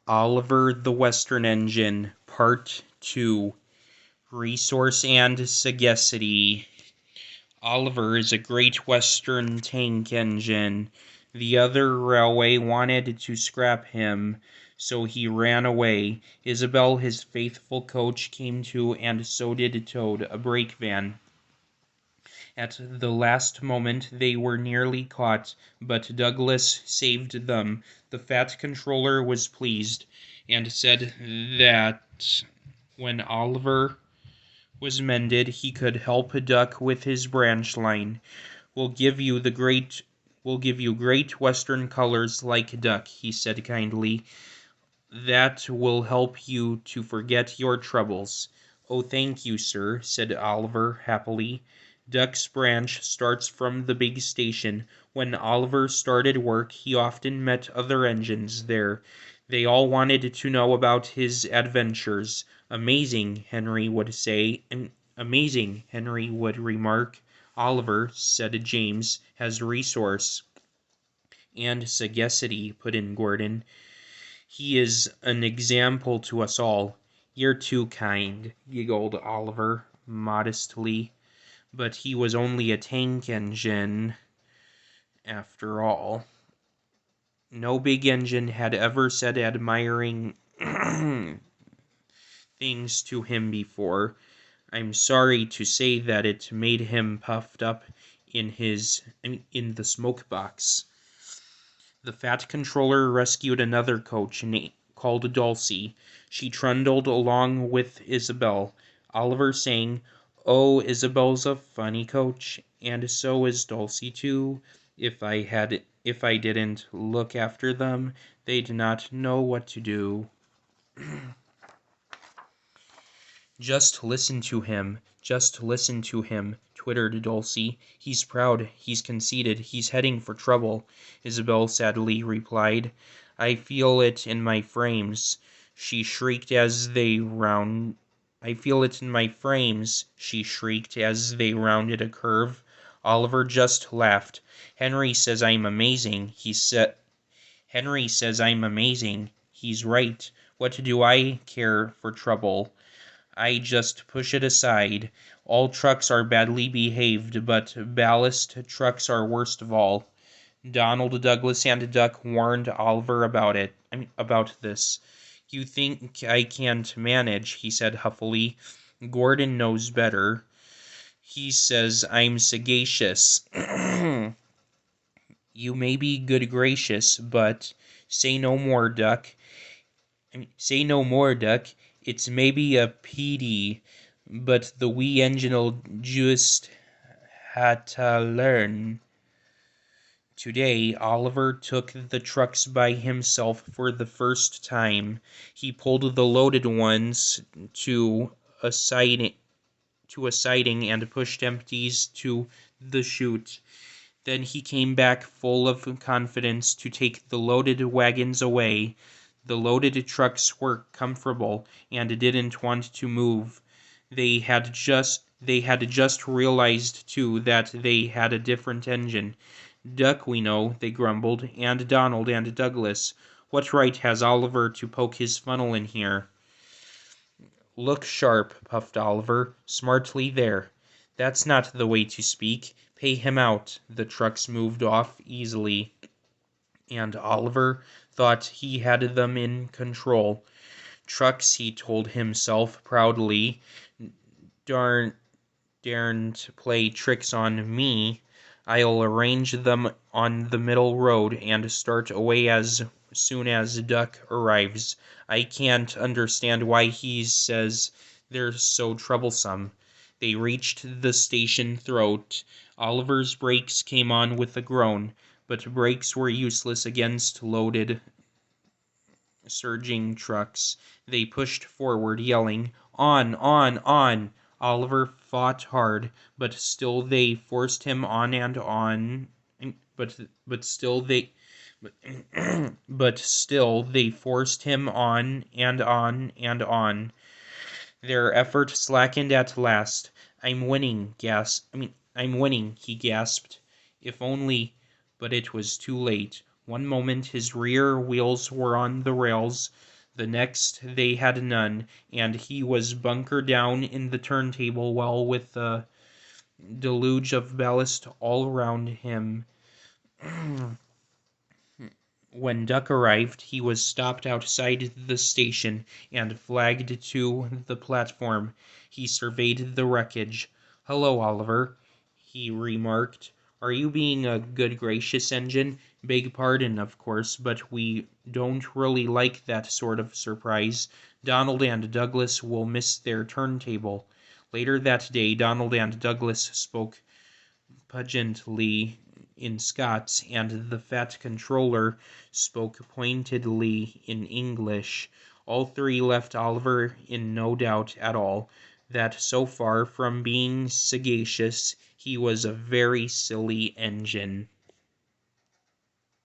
Oliver the Western Engine, Part 2, Resource and Sagacity. Oliver is a Great Western tank engine. The other railway wanted to scrap him, so he ran away. Isabel, his faithful coach, came too, and so did Toad, a brake van. At the last moment they were nearly caught, but Douglas saved them. The fat controller was pleased, and said that when Oliver was mended, he could help Duck with his branch line. We'll give you great Western colors like Duck, he said kindly. That will help you to forget your troubles. Oh, thank you, sir, said Oliver happily. Duck's branch starts from the big station. When Oliver started work, he often met other engines there. They all wanted to know about his adventures. Amazing, Henry would say. Amazing, Henry would remark. Oliver, said James, has resource. And sagacity, put in Gordon. He is an example to us all. You're too kind, giggled Oliver, modestly. But he was only a tank engine, after all. No big engine had ever said admiring things to him before. I'm sorry to say that it made him puffed up in the smoke box. The fat controller rescued another coach called Dulcie. She trundled along with Isabel. Oliver saying, "Oh, Isabel's a funny coach, and so is Dulcie too. If I didn't look after them, they'd not know what to do." Just listen to him, twittered Dulcie. He's proud, he's conceited, he's heading for trouble, Isabel sadly replied. I feel it in my frames, she shrieked as they rounded a curve. Oliver just laughed. Henry says I'm amazing, He's right. What do I care for trouble? I just push it aside. All trucks are badly behaved, but ballast trucks are worst of all. Donald, Douglas, and Duck warned Oliver about this. You think I can't manage, he said huffily. Gordon knows better. He says I'm sagacious. You may be good gracious, but say no more, Duck. It's maybe a pity, but the wee engine'll just ha' to learn. Today, Oliver took the trucks by himself for the first time. He pulled the loaded ones to a siding and pushed empties to the chute. Then he came back full of confidence to take the loaded wagons away. The loaded trucks were comfortable and didn't want to move. They had just realized, too, that they had a different engine. Duck, we know, they grumbled, and Donald and Douglas. What right has Oliver to poke his funnel in here? Look sharp, puffed Oliver, smartly there. That's not the way to speak. Pay him out. The trucks moved off easily, and Oliver thought he had them in control. Trucks, he told himself proudly, daren't play tricks on me. I'll arrange them on the middle road and start away as soon as Duck arrives. I can't understand why he says they're so troublesome. They reached the station throat. Oliver's brakes came on with a groan, but brakes were useless against loaded, surging trucks. They pushed forward, yelling, "On, on, on!" Oliver fought hard, but still they forced him on and on. But still they forced him on and on and on. Their effort slackened at last. I'm winning, he gasped. If only, but it was too late. One moment his rear wheels were on the rails. The next they had none, and he was bunkered down in the turntable well with a deluge of ballast all around him. When Duck arrived, he was stopped outside the station and flagged to the platform. He surveyed the wreckage. "Hello, Oliver," he remarked. "Are you being a good gracious engine? Beg pardon, of course, but we don't really like that sort of surprise. Donald and Douglas will miss their turntable." Later that day, Donald and Douglas spoke pungently in Scots, and the fat controller spoke pointedly in English. All three left Oliver in no doubt at all that, so far from being sagacious, he was a very silly engine.